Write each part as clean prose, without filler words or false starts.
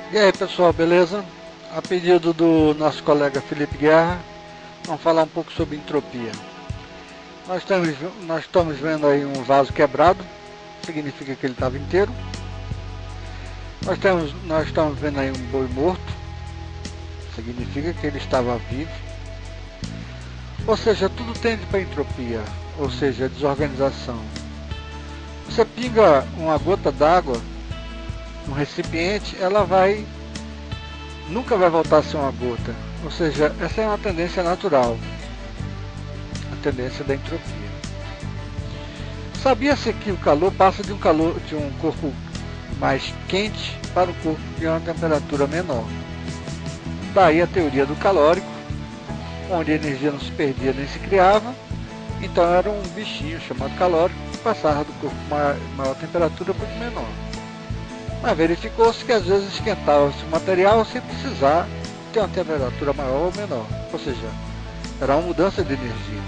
E aí pessoal, beleza? A pedido do nosso colega Felipe Guerra, vamos falar um pouco sobre entropia. Nós estamos vendo aí um vaso quebrado, significa que ele estava inteiro. Nós estamos vendo aí um boi morto, significa que ele estava vivo. Ou seja, tudo tende para entropia, ou seja, desorganização. Você pinga uma gota d'água no recipiente, ela nunca vai voltar a ser uma gota. Ou seja, essa é uma tendência natural, a tendência da entropia. Sabia-se que o calor passa de um corpo mais quente para um corpo de uma temperatura menor. Daí a teoria do calórico, onde a energia não se perdia nem se criava. Então era um bichinho chamado calórico que passava do corpo maior temperatura para o de menor. Mas verificou-se que às vezes esquentava-se o material sem precisar ter uma temperatura maior ou menor. Ou seja, era uma mudança de energia.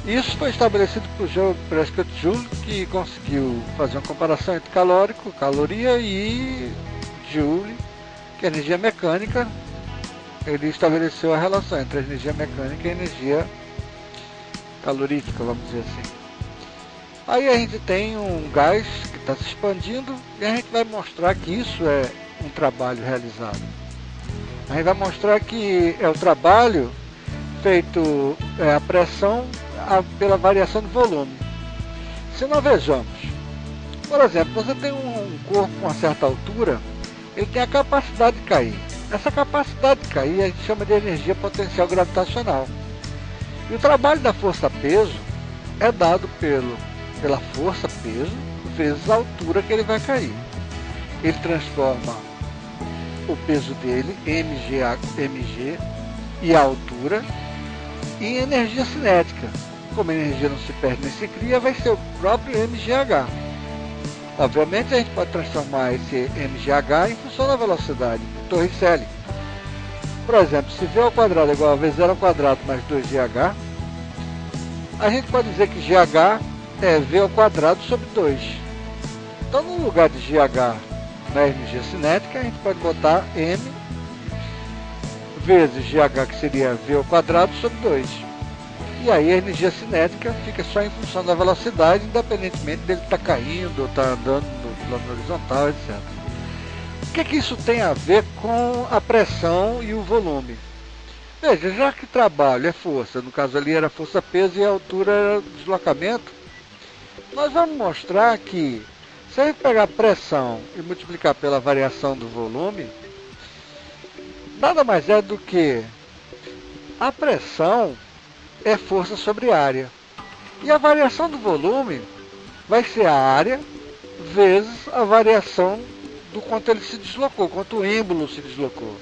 Isso foi estabelecido por Prescott Joule, que conseguiu fazer uma comparação entre calórico, caloria, e Joule, que é energia mecânica. Ele estabeleceu a relação entre a energia mecânica e a energia calorífica, vamos dizer assim. Aí a gente tem um gás que está se expandindo e a gente vai mostrar que isso é um trabalho realizado. A gente vai mostrar que é o trabalho feito a pressão pela variação do volume. Se nós vejamos, por exemplo, você tem um corpo com uma certa altura, ele tem a capacidade de cair. Essa capacidade de cair a gente chama de energia potencial gravitacional. E o trabalho da força-peso é dado pela força-peso vezes a altura que ele vai cair. Ele transforma o peso dele, mg, e a altura, em energia cinética. Como a energia não se perde nem se cria, vai ser o próprio mgh. Obviamente a gente pode transformar esse mgh em função da velocidade, Torricelli. Por exemplo, se v ao quadrado é igual a v0 ao quadrado mais 2gh, a gente pode dizer que gh é v ao quadrado sobre 2. Então, no lugar de gh na energia cinética, a gente pode botar m vezes gh, que seria v ao quadrado sobre 2. E aí a energia cinética fica só em função da velocidade, independentemente dele estar caindo ou estar andando no plano horizontal, etc. O que isso tem a ver com a pressão e o volume? Veja, já que trabalho é força, no caso ali era força-peso e a altura era deslocamento, nós vamos mostrar que se a gente pegar a pressão e multiplicar pela variação do volume, nada mais é do que a pressão é força sobre área. E a variação do volume vai ser a área vezes a variação do quanto ele se deslocou, quanto o êmbolo se deslocou.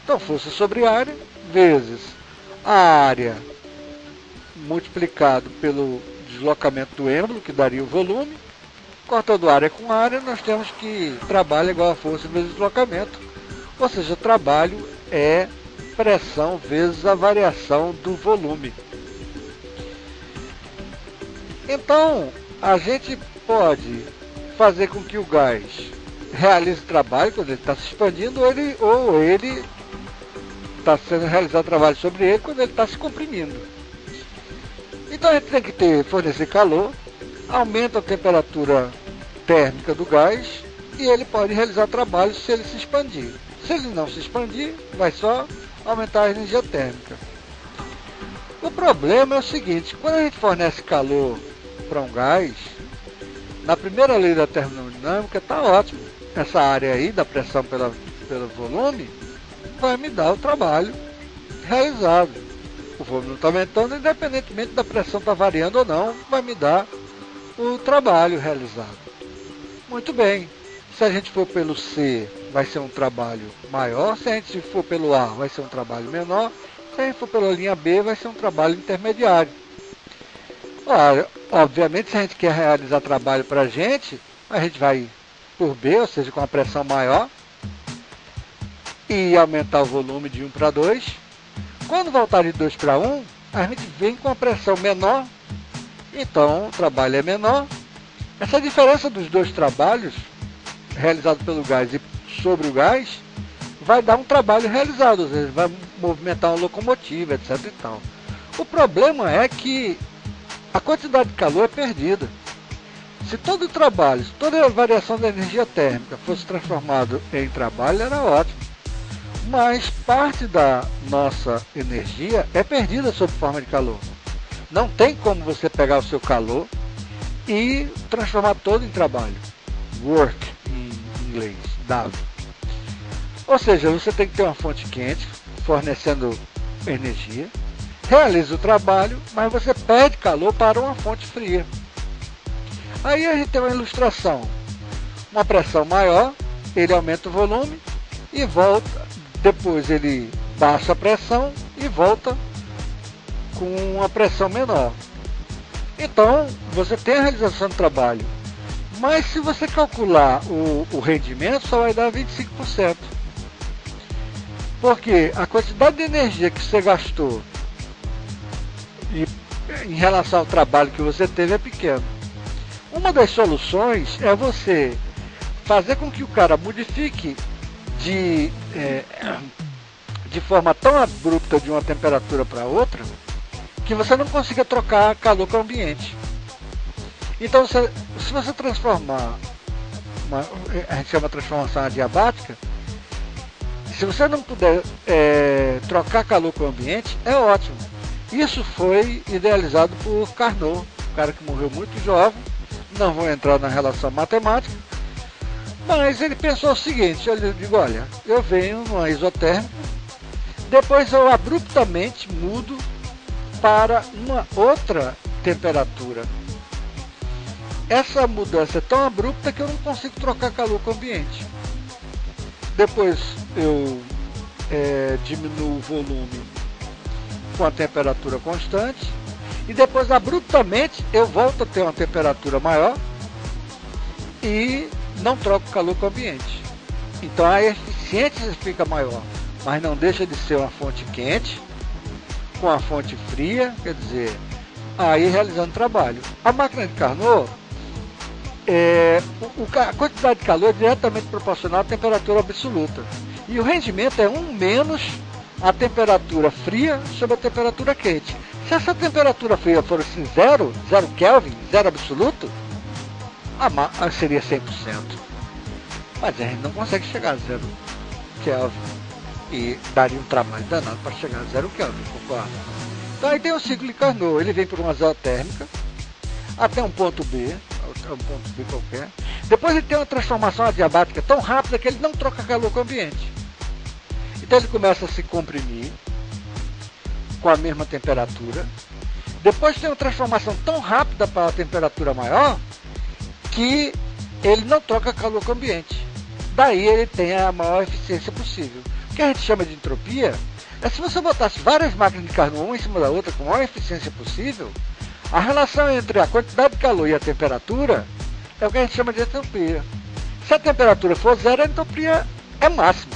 Então, força sobre área vezes a área multiplicado pelo deslocamento do êmbolo, que daria o volume. Cortando área com área, nós temos que trabalho é igual a força vezes deslocamento. Ou seja, trabalho é pressão vezes a variação do volume. Então, a gente pode fazer com que o gás realize trabalho quando ele está se expandindo, ou ele está sendo realizado trabalho sobre ele quando ele está se comprimindo. Então a gente tem que fornecer calor, aumenta a temperatura térmica do gás e ele pode realizar trabalho se ele se expandir. Se ele não se expandir, vai só aumentar a energia térmica. O problema é o seguinte: quando a gente fornece calor para um gás, na primeira lei da termodinâmica está ótimo. Essa área aí da pressão pelo volume vai me dar o trabalho realizado. O volume não está aumentando, independentemente da pressão estar variando ou não, vai me dar o trabalho realizado. Muito bem. Se a gente for pelo C, vai ser um trabalho maior. Se a gente for pelo A, vai ser um trabalho menor. Se a gente for pela linha B, vai ser um trabalho intermediário. Ora, obviamente, se a gente quer realizar trabalho para a gente vai por B, ou seja, com a pressão maior, e aumentar o volume de 1 para 2. Quando voltar de 2 para 1, a gente vem com a pressão menor, então o trabalho é menor. Essa diferença dos dois trabalhos realizado pelo gás e sobre o gás, vai dar um trabalho realizado, ou seja, vai movimentar uma locomotiva, etc. e tal. O problema é que a quantidade de calor é perdida. Se todo o trabalho, se toda a variação da energia térmica fosse transformado em trabalho, era ótimo. Mas parte da nossa energia é perdida sob forma de calor. Não tem como você pegar o seu calor e transformar todo em trabalho. Work, em inglês, W. Ou seja, você tem que ter uma fonte quente, fornecendo energia, realiza o trabalho, mas você perde calor para uma fonte fria. Aí a gente tem uma ilustração. Uma pressão maior, ele aumenta o volume e volta, depois ele baixa a pressão e volta com uma pressão menor. Então, você tem a realização do trabalho. Mas se você calcular o rendimento, só vai dar 25%. Porque a quantidade de energia que você gastou em relação ao trabalho que você teve é pequeno. Uma das soluções é você fazer com que o cara modifique de forma tão abrupta de uma temperatura para outra que você não consiga trocar calor com o ambiente. Então, se você transformar, a gente chama de transformação adiabática, se você não puder trocar calor com o ambiente, é ótimo. Isso foi idealizado por Carnot, um cara que morreu muito jovem, não vou entrar na relação matemática, mas ele pensou o seguinte, eu digo, olha, eu venho numa isotérmica, depois eu abruptamente mudo para uma outra temperatura. Essa mudança é tão abrupta que eu não consigo trocar calor com o ambiente. Depois eu diminuo o volume com a temperatura constante e depois abruptamente eu volto a ter uma temperatura maior e não troco calor com o ambiente. Então a eficiência fica maior, mas não deixa de ser uma fonte quente com a fonte fria, quer dizer, aí realizando trabalho. A máquina de Carnot, a quantidade de calor é diretamente proporcional à temperatura absoluta. E o rendimento é 1 menos a temperatura fria sobre a temperatura quente. Se essa temperatura fria for assim 0 Kelvin, 0 absoluto, seria 100%. Mas a gente não consegue chegar a 0 Kelvin. E daria um trabalho danado para chegar a 0 Kelvin, concorda? Então aí tem o ciclo de Carnot, ele vem por uma isotérmica até um ponto B qualquer. Depois ele tem uma transformação adiabática tão rápida que ele não troca calor com o ambiente. Então ele começa a se comprimir com a mesma temperatura. Depois tem uma transformação tão rápida para a temperatura maior que ele não troca calor com o ambiente. Daí ele tem a maior eficiência possível. O que a gente chama de entropia é se você botasse várias máquinas de Carnot uma em cima da outra com a maior eficiência possível, a relação entre a quantidade de calor e a temperatura é o que a gente chama de entropia. Se a temperatura for 0, a entropia é máxima.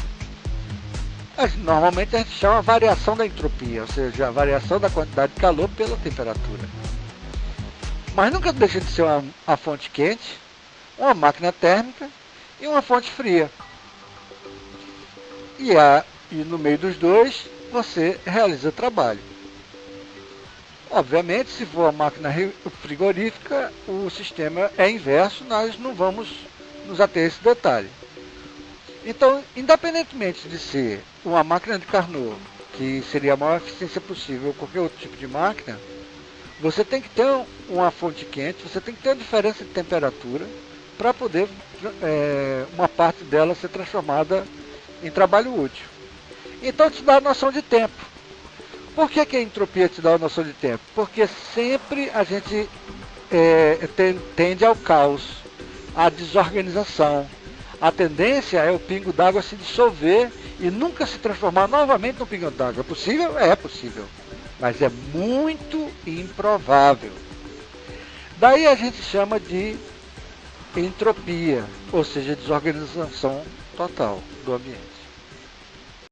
Mas, normalmente a gente chama a variação da entropia, ou seja, a variação da quantidade de calor pela temperatura. Mas nunca deixa de ser uma fonte quente, uma máquina térmica e uma fonte fria. E no meio dos dois, você realiza trabalho. Obviamente, se for a máquina frigorífica, o sistema é inverso, nós não vamos nos ater a esse detalhe. Então, independentemente de ser uma máquina de Carnot, que seria a maior eficiência possível, ou qualquer outro tipo de máquina, você tem que ter uma fonte quente, você tem que ter uma diferença de temperatura para poder uma parte dela ser transformada em trabalho útil. Então, te dá a noção de tempo. Por que a entropia te dá a noção de tempo? Porque sempre a gente tende ao caos, à desorganização. A tendência é o pingo d'água se dissolver e nunca se transformar novamente no pingo d'água. É possível? É possível. Mas é muito improvável. Daí a gente chama de entropia, ou seja, desorganização total do ambiente.